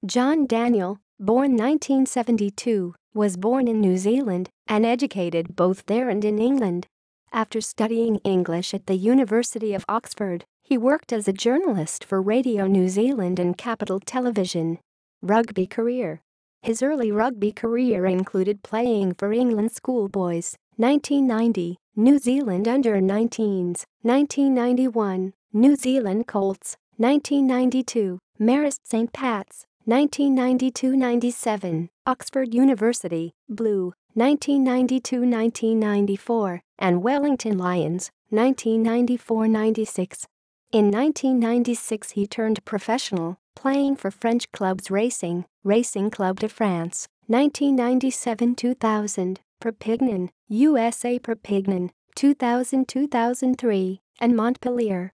John Daniell, born 1972, was born in New Zealand and educated both there and in England. After studying English at the University of Oxford, he worked as a journalist for Radio New Zealand and Capital Television. Rugby career. His early rugby career included playing for England schoolboys, 1990, New Zealand under-19s, 1991, New Zealand Colts, 1992, Marist St. Pat's, 1992-97, Oxford University, Blue, 1992-1994, and Wellington Lions, 1994-96. In 1996 he turned professional, playing for French clubs Racing Club de France, 1997-2000, Perpignan, USA Perpignan, 2000-2003, and Montpellier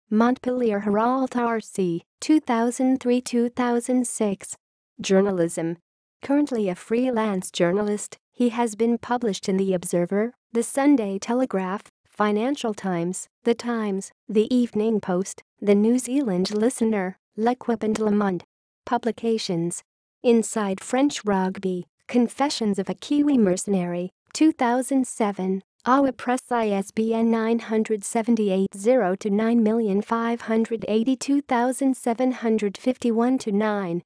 Herald RC, 2003-2006. Journalism. Currently a freelance journalist, he has been published in The Observer, The Sunday Telegraph, Financial Times, The Times, The Evening Post, The New Zealand Listener, L'Equipe and Le Monde. Publications. Inside French Rugby, Confessions of a Kiwi Mercenary, 2007. AWA Press ISBN 970-2982751-9.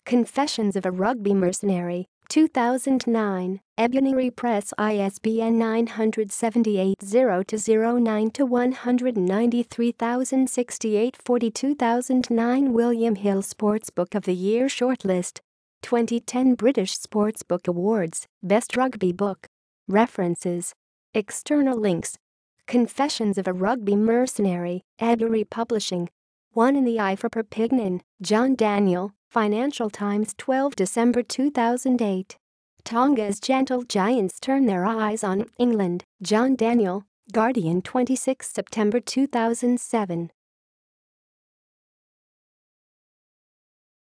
Confessions of a Rugby Mercenary, 2009. Ebonary Press ISBN 978-0-09-193,068 2009. William Hill Sportsbook of the Year Shortlist. 2010 British Sportsbook Awards, Best Rugby Book. References. External links. Confessions of a Rugby Mercenary, Ebury Publishing. One in the Eye for Perpignan, John Daniell, Financial Times 12 December 2008. Tonga's gentle giants turn their eyes on England, John Daniell, Guardian 26 September 2007.